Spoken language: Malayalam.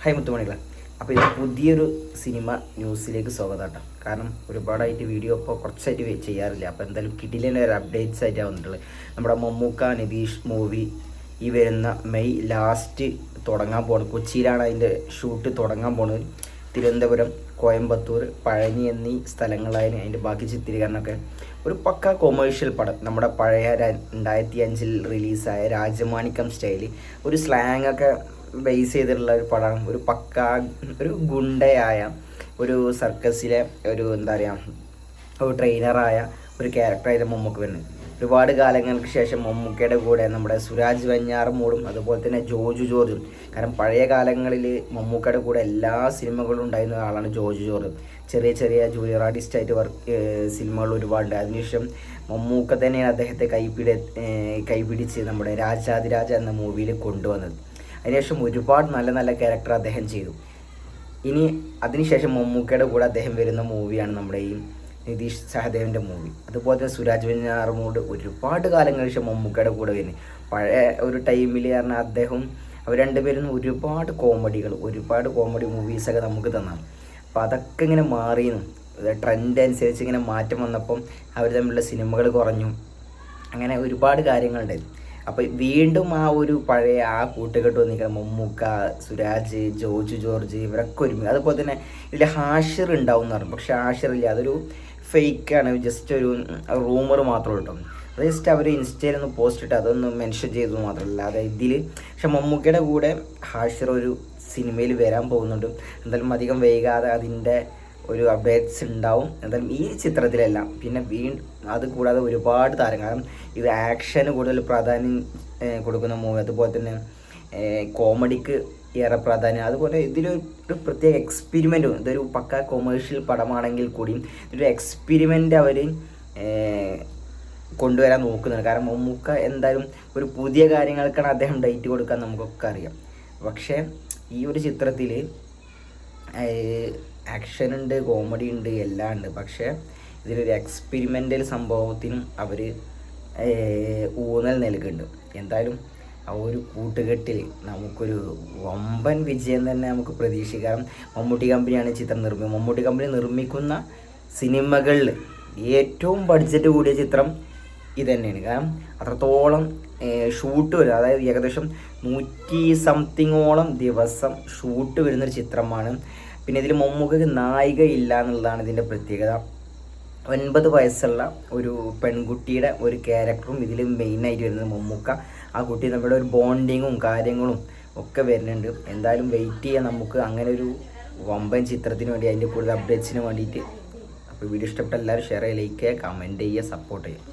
ഹായ് മുത്തുമണികളെ. അപ്പോൾ ഇത് പുതിയൊരു സിനിമ ന്യൂസിലേക്ക് സ്വാഗതം കേട്ടോ. കാരണം ഒരുപാടായിട്ട് വീഡിയോ ഇപ്പോൾ കുറച്ചായിട്ട് ചെയ്യാറില്ല. അപ്പോൾ എന്തായാലും കിടിലൻ്റെ ഒരു അപ്ഡേറ്റ്സ് ആയിട്ടാണ് വന്നിട്ടുള്ളത്. നമ്മുടെ മമ്മൂക്ക നിതീഷ് മൂവി ഈ വരുന്ന മെയ് ലാസ്റ്റ് തുടങ്ങാൻ പോകുന്നത്. കൊച്ചിയിലാണ് അതിൻ്റെ ഷൂട്ട് തുടങ്ങാൻ പോകുന്നത്. തിരുവനന്തപുരം, കോയമ്പത്തൂർ, പഴനി എന്നീ സ്ഥലങ്ങളായിരുന്നു അതിൻ്റെ ബാക്കി ചിത്രീകരണമൊക്കെ. ഒരു പക്ക കൊമേഴ്ഷ്യൽ പടം. നമ്മുടെ പഴയ 2005 റിലീസായ രാജമാണിക്യം സ്റ്റൈല് ഒരു സ്ലാങ്ങൊക്കെ ബേസ് ചെയ്തിട്ടുള്ള ഒരു പടമാണ്. ഒരു പക്ക ഒരു ഗുണ്ടയായ ഒരു സർക്കസിലെ ഒരു എന്താ പറയുക ഒരു ട്രെയിനറായ ഒരു ക്യാരക്ടറായിട്ട് മമ്മൂക്ക വരുന്നത്. ഒരുപാട് കാലങ്ങൾക്ക് ശേഷം മമ്മൂക്കയുടെ കൂടെ നമ്മുടെ സുരാജ് വെഞ്ഞാറമൂടും അതുപോലെ തന്നെ ജോർജ് ജോർജും. കാരണം പഴയ കാലങ്ങളിൽ മമ്മൂക്കയുടെ കൂടെ എല്ലാ സിനിമകളും ഉണ്ടായിരുന്ന ആളാണ് ജോർജ് ജോർജ്. ചെറിയ ചെറിയ ജൂനിയർ ആർട്ടിസ്റ്റായിട്ട് സിനിമകൾ ഒരുപാടുണ്ട്. അതിനുശേഷം മമ്മൂക്ക തന്നെയാണ് അദ്ദേഹത്തെ കൈപിടിച്ച് നമ്മുടെ രാജാതിരാജ എന്ന മൂവിയിൽ കൊണ്ടുവന്നത്. അതിനുശേഷം ഒരുപാട് നല്ല നല്ല ക്യാരക്ടർ അദ്ദേഹം ചെയ്തു. ഇനി അതിനുശേഷം മമ്മൂക്കയുടെ കൂടെ അദ്ദേഹം വരുന്ന മൂവിയാണ് നമ്മുടെ ഈ നിതീഷ് സഹദേവൻ്റെ മൂവി. അതുപോലെ തന്നെ സുരാജ് വെഞ്ഞാറമൂട് ഒരുപാട് കാലങ്ങൾക്ക് ശേഷം മമ്മൂക്കയുടെ കൂടെ വരുന്നത്. പഴയ ഒരു ടൈമിൽ പറഞ്ഞാൽ അവർ രണ്ടുപേരും ഒരുപാട് കോമഡി മൂവീസൊക്കെ നമുക്ക് തന്നാണ്. അപ്പോൾ അതൊക്കെ ഇങ്ങനെ മാറിയെന്നും ട്രെൻഡ് അനുസരിച്ച് ഇങ്ങനെ മാറ്റം വന്നപ്പം അവർ തമ്മിലുള്ള സിനിമകൾ കുറഞ്ഞു. അങ്ങനെ ഒരുപാട് കാര്യങ്ങളുണ്ടായിരുന്നു. അപ്പോൾ വീണ്ടും ആ ഒരു പഴയ ആ കൂട്ടുകെട്ട് വന്നിരിക്കണം. മമ്മൂക്ക, സുരാജ്, ജോർജ് ജോർജ് ഇവരൊക്കെ ഒരുമിച്ച്. അതുപോലെ തന്നെ ഇതിൽ ഹാഷിർ ഉണ്ടാവും എന്ന് പറഞ്ഞു. പക്ഷേ ഹാഷിറില്ല, അതൊരു ഫേക്കാണ്, ജസ്റ്റ് ഒരു റൂമർ മാത്രമേ ഉള്ളൂ. അത് ജസ്റ്റ് അവർ ഇൻസ്റ്റയിൽ ഒന്ന് പോസ്റ്റ് ഇട്ട് അതൊന്ന് മെൻഷൻ ചെയ്തത് മാത്രമല്ല. അതായത് ഇതിൽ പക്ഷെ മമ്മൂക്കയുടെ കൂടെ ഹാഷിർ ഒരു സിനിമയിൽ വരാൻ പോകുന്നുണ്ട്. എന്തായാലും അധികം വൈകാതെ അതിൻ്റെ ഒരു അപ്ഡേറ്റ്സ് ഉണ്ടാവും. എന്തായാലും ഈ ചിത്രത്തിലെല്ലാം പിന്നെ അത് കൂടാതെ ഒരുപാട് താരങ്ങൾ. കാരണം ഇത് ആക്ഷന് കൂടുതൽ പ്രാധാന്യം കൊടുക്കുന്ന മൂവി, അതുപോലെ തന്നെ കോമഡിക്ക് ഏറെ പ്രാധാന്യം. അതുപോലെ ഇതിലൊരു പ്രത്യേക എക്സ്പെരിമെൻറ്റും. ഇതൊരു പക്ക കൊമേഴ്ഷ്യൽ പടമാണെങ്കിൽ കൂടിയും ഇതൊരു എക്സ്പെരിമെൻ്റ് അവർ കൊണ്ടുവരാൻ നോക്കുന്നുണ്ട്. കാരണം മമ്മൂക്ക എന്തായാലും ഒരു പുതിയ കാര്യങ്ങൾക്കാണ് അദ്ദേഹം ഡേറ്റ് കൊടുക്കാൻ നമുക്കൊക്കെ അറിയാം. പക്ഷേ ഈ ഒരു ചിത്രത്തിൽ ആക്ഷൻ ഉണ്ട്, കോമഡി ഉണ്ട്, എല്ലാം ഉണ്ട്. പക്ഷേ ഇതിലൊരു എക്സ്പെരിമെൻ്റൽ സംഭവത്തിനും അവർ ഊന്നൽ നൽകുന്നുണ്ട്. എന്തായാലും ആ ഒരു കൂട്ടുകെട്ടിൽ നമുക്കൊരു വമ്പൻ വിജയം തന്നെ നമുക്ക് പ്രതീക്ഷിക്കാം. മമ്മൂട്ടി കമ്പനിയാണ് ചിത്രം മമ്മൂട്ടി കമ്പനി നിർമ്മിക്കുന്ന സിനിമകളിൽ ഏറ്റവും ബഡ്ജറ്റ് കൂടിയ ചിത്രം ഇത് തന്നെയാണ്. കാരണം അത്രത്തോളം ഷൂട്ട് വരും. അതായത് ഏകദേശം 100-something ദിവസം ഷൂട്ട് വരുന്നൊരു ചിത്രമാണ്. പിന്നെ ഇതിൽ മമ്മൂക്കയ്ക്ക് നായിക ഇല്ല എന്നുള്ളതാണ് ഇതിൻ്റെ പ്രത്യേകത. 9 വയസ്സുള്ള ഒരു പെൺകുട്ടിയുടെ ഒരു ക്യാരക്ടറും ഇതിൽ മെയിനായിട്ട് വരുന്നത് മമ്മൂക്ക. ആ കുട്ടി നമ്മുടെ ഒരു ബോണ്ടിങ്ങും കാര്യങ്ങളും ഒക്കെ വരുന്നുണ്ട്. എന്തായാലും വെയിറ്റ് ചെയ്യാം നമുക്ക് അങ്ങനെ ഒരു വമ്പൻ ചിത്രത്തിന് വേണ്ടി, അതിൻ്റെ കൂടുതൽ അപ്ഡേറ്റ്സിന് വേണ്ടിയിട്ട്. അപ്പോൾ വീഡിയോ ഇഷ്ടപ്പെട്ട എല്ലാവരും ഷെയർ ചെയ്യുക, ലൈക്ക് ചെയ്യുക, കമൻറ്റ് ചെയ്യുക, സപ്പോർട്ട് ചെയ്യുക.